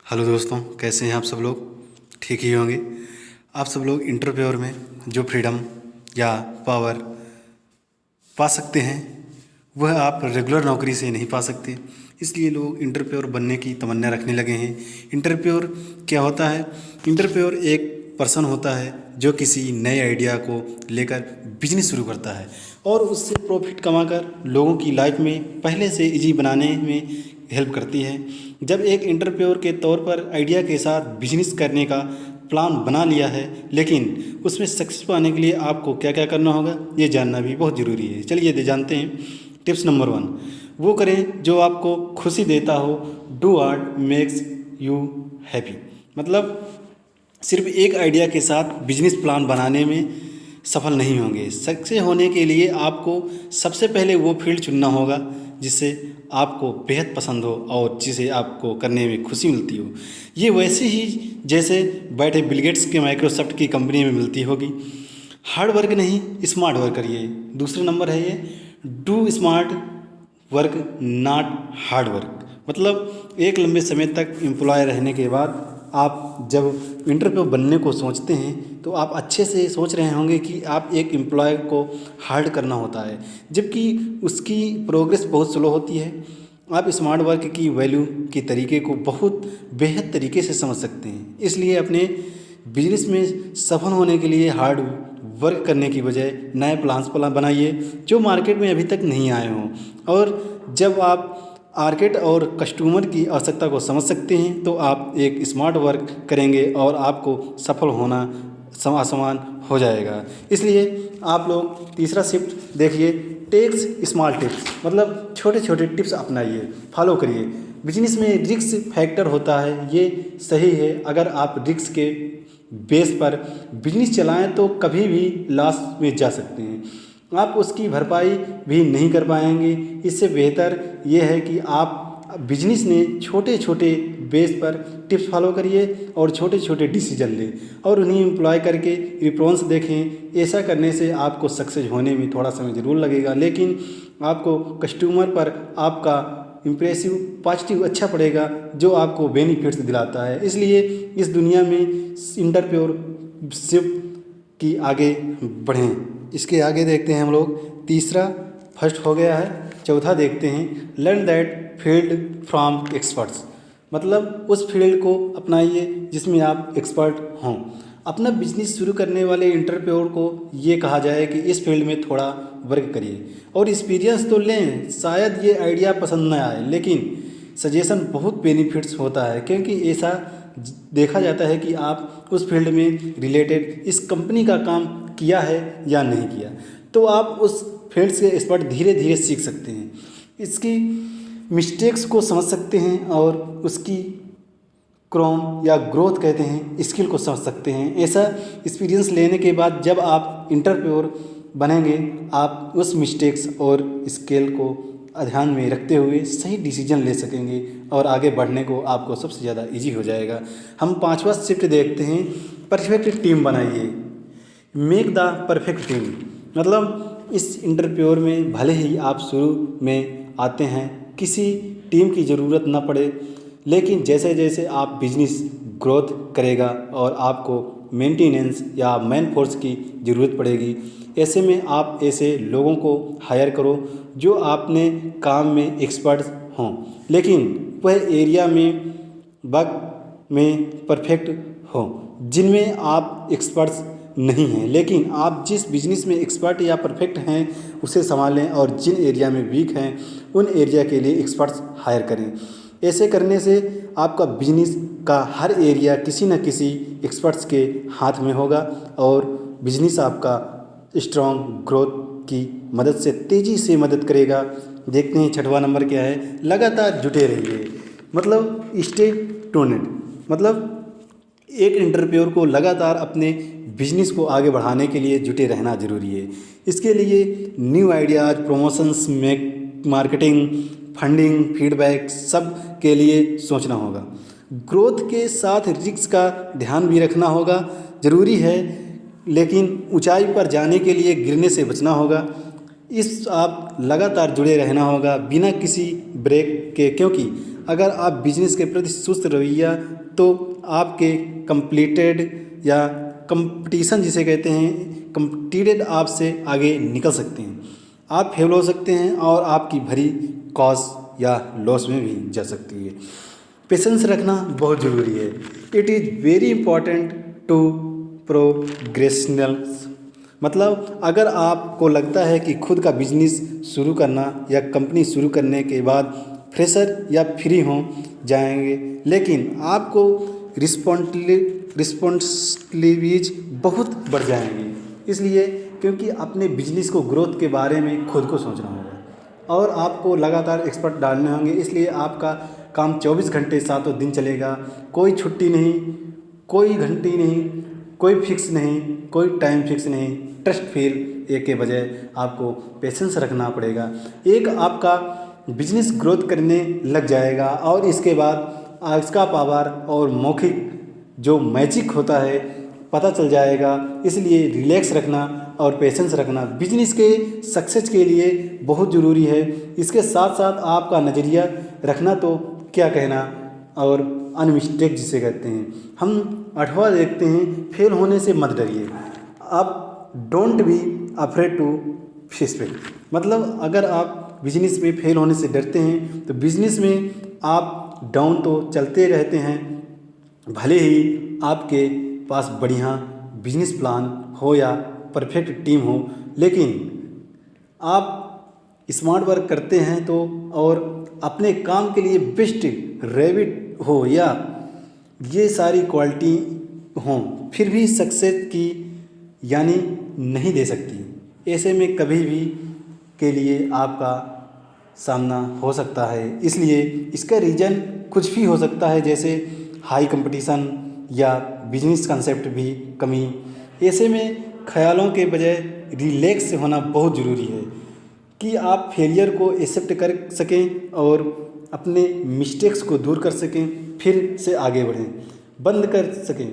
Hello दोस्तों, कैसे हैं आप सब लोग? ठीक ही होंगे। आप सब लोग इंटरप्रेन्योर में जो फ्रीडम या पावर पा सकते हैं वह आप रेगुलर नौकरी से नहीं पा सकते। इसलिए लोग इंटरप्रेन्योर बनने की तमन्ना रखने लगे हैं। इंटरप्रेन्योर क्या होता है? इंटरप्रेन्योर एक पर्सन होता है जो किसी नए आइडिया को लेकर बिजनेस शुरू करता है और उससे प्रॉफिट कमाकर लोगों की लाइफ में पहले से इजी बनाने में हेल्प करती है। जब एक इंटरप्रेन्योर के तौर पर आइडिया के साथ बिजनेस करने का प्लान बना लिया है, लेकिन उसमें सक्सेस पाने के लिए आपको क्या क्या करना होगा ये जानना भी बहुत ज़रूरी है। चलिए जानते हैं। टिप्स नंबर 1, वो करें जो आपको खुशी देता हो। Do what makes you happy. मतलब सिर्फ एक आइडिया के साथ बिजनेस प्लान बनाने में सफल नहीं होंगे। सक्सेस होने के लिए आपको सबसे पहले वो फील्ड चुनना होगा जिससे आपको बेहद पसंद हो और जिसे आपको करने में खुशी मिलती हो। ये वैसे ही जैसे बैठे बिल गेट्स के माइक्रोसॉफ्ट की कंपनी में मिलती होगी। हार्ड वर्क नहीं, स्मार्ट वर्क करिए। दूसरा नंबर है ये, do smart work not hard work. मतलब एक लंबे समय तक एम्प्लॉय रहने के बाद आप जब इंटरव्यू बनने को सोचते हैं तो आप अच्छे से सोच रहे होंगे कि आप एक एम्प्लॉय को हार्ड करना होता है, जबकि उसकी प्रोग्रेस बहुत स्लो होती है। आप स्मार्ट वर्क की वैल्यू के तरीके को बहुत बेहद तरीके से समझ सकते हैं। इसलिए अपने बिजनेस में सफल होने के लिए हार्ड वर्क करने की बजाय नए प्लान बनाइए जो मार्केट में अभी तक नहीं आए हों। और जब आप मार्केट और कस्टमर की आवश्यकता को समझ सकते हैं तो आप एक स्मार्ट वर्क करेंगे और आपको सफल होना आसान हो जाएगा। इसलिए आप लोग तीसरा शिफ्ट देखिए, टेक्स स्मॉल टिप्स। मतलब छोटे छोटे टिप्स अपनाइए, फॉलो करिए। बिजनेस में रिस्क फैक्टर होता है, ये सही है। अगर आप रिस्क के बेस पर बिजनेस चलाएं तो कभी भी लॉस में जा सकते हैं, आप उसकी भरपाई भी नहीं कर पाएंगे। इससे बेहतर ये है कि आप बिजनेस में छोटे छोटे बेस पर टिप्स फॉलो करिए और छोटे छोटे डिसीजन लें और उन्हें एम्प्लॉय करके रिस्पॉन्स देखें। ऐसा करने से आपको सक्सेस होने में थोड़ा समय ज़रूर लगेगा, लेकिन आपको कस्टमर पर आपका इम्प्रेसिव पॉजिटिव अच्छा पड़ेगा जो आपको बेनिफिट्स दिलाता है। इसलिए इस दुनिया में इंटरप्रेन्योरशिप की आगे बढ़ें। इसके आगे देखते हैं हम लोग। तीसरा फर्स्ट हो गया है। चौथा देखते हैं, learn that field from experts. मतलब उस फील्ड को अपनाइए जिसमें आप एक्सपर्ट हों। अपना बिजनेस शुरू करने वाले इंटरप्रेन्योर को ये कहा जाए कि इस फील्ड में थोड़ा वर्क करिए और एक्सपीरियंस तो लें। शायद ये आइडिया पसंद न आए, लेकिन सजेशन बहुत बेनिफिट्स होता है, क्योंकि ऐसा देखा जाता है कि आप उस फील्ड में रिलेटेड इस कंपनी का काम किया है या नहीं किया, तो आप उस फील्ड से एक्सपर्ट धीरे धीरे सीख सकते हैं, इसकी मिस्टेक्स को समझ सकते हैं और उसकी क्रोम या ग्रोथ कहते हैं स्किल को समझ सकते हैं। ऐसा एक्सपीरियंस लेने के बाद जब आप इंटरप्रेन्योर बनेंगे, आप उस मिस्टेक्स और स्किल को ध्यान में रखते हुए सही डिसीजन ले सकेंगे और आगे बढ़ने को आपको सबसे ज़्यादा इजी हो जाएगा। हम पांचवा शिफ्ट देखते हैं, परफेक्ट टीम बनाइए। Make the perfect team. मतलब इस इंटरप्रेन्योर में भले ही आप शुरू में आते हैं, किसी टीम की ज़रूरत ना पड़े, लेकिन जैसे जैसे आप बिजनेस ग्रोथ करेगा और आपको मेंटेनेंस या मैन फोर्स की ज़रूरत पड़ेगी, ऐसे में आप ऐसे लोगों को हायर करो जो आपने काम में एक्सपर्ट हों, लेकिन वह एरिया में बग में परफेक्ट हो जिनमें आप एक्सपर्ट्स नहीं हैं। लेकिन आप जिस बिजनेस में एक्सपर्ट या परफेक्ट हैं उसे संभालें और जिन एरिया में वीक हैं उन एरिया के लिए एक्सपर्ट्स हायर करें। ऐसे करने से आपका बिजनेस का हर एरिया किसी न किसी एक्सपर्ट्स के हाथ में होगा और बिजनेस आपका स्ट्रॉन्ग ग्रोथ की मदद से तेज़ी से मदद करेगा। देखते हैं छठवां नंबर क्या है, लगातार जुटे रहिए। मतलब स्टे ट्यून्ड। मतलब एक इंटरप्रेन्योर को लगातार अपने बिजनेस को आगे बढ़ाने के लिए जुटे रहना ज़रूरी है। इसके लिए new ideas, promotions, marketing, funding, feedback सब के लिए सोचना होगा। ग्रोथ के साथ रिस्क का ध्यान भी रखना होगा, ज़रूरी है, लेकिन ऊंचाई पर जाने के लिए गिरने से बचना होगा। इस आप लगातार जुड़े रहना होगा बिना किसी ब्रेक के, क्योंकि अगर आप बिजनेस के प्रति सुस्त रवैया तो आपके कंप्लीटेड या कंपटीशन जिसे कहते हैं कंपटीटेड आपसे आगे निकल सकते हैं। आप फेल हो सकते हैं और आपकी भरी कॉज या लॉस में भी जा सकती है। पेशेंस रखना बहुत ज़रूरी है। It is very important to professionals. मतलब अगर आपको लगता है कि खुद का बिजनेस शुरू करना या कंपनी शुरू करने के बाद फ्रेशर या फ्री हो जाएंगे, लेकिन आपको रिस्पॉन्सिबिलिटीज बहुत बढ़ जाएंगी। इसलिए क्योंकि अपने बिजनेस को ग्रोथ के बारे में खुद को सोचना होगा और आपको लगातार एक्सपर्ट डालने होंगे। इसलिए आपका काम 24 घंटे 7 दिन चलेगा। कोई छुट्टी नहीं, कोई घंटी नहीं, कोई फिक्स नहीं, कोई टाइम फिक्स नहीं। ट्रस्ट फील एक के बजाय आपको पेशेंस रखना पड़ेगा। एक आपका बिजनेस ग्रोथ करने लग जाएगा और इसके बाद इसका पावर और मौखिक जो मैजिक होता है पता चल जाएगा। इसलिए रिलैक्स रखना और पेशेंस रखना बिजनेस के सक्सेस के लिए बहुत ज़रूरी है। इसके साथ साथ आपका नज़रिया रखना तो क्या कहना, और अनमिस्टेक जिसे कहते हैं। हम 8वां देखते हैं, फेल होने से मत डरिए। आप don't be afraid to fail. मतलब अगर आप बिजनेस में फेल होने से डरते हैं तो बिजनेस में आप डाउन तो चलते रहते हैं, भले ही आपके पास बढ़िया बिजनेस प्लान हो या परफेक्ट टीम हो, लेकिन आप स्मार्ट वर्क करते हैं तो और अपने काम के लिए बेस्ट रैबिट हो या ये सारी क्वालिटी हों, फिर भी सक्सेस की यानी नहीं दे सकती। ऐसे में कभी भी के लिए आपका सामना हो सकता है। इसलिए इसका रीज़न कुछ भी हो सकता है, जैसे हाई कंपटीशन या बिजनेस कंसेप्ट भी कमी। ऐसे में ख्यालों के बजाय रिलैक्स होना बहुत ज़रूरी है कि आप फेलियर को एक्सेप्ट कर सकें और अपने मिस्टेक्स को दूर कर सकें, फिर से आगे बढ़ें, बंद कर सकें।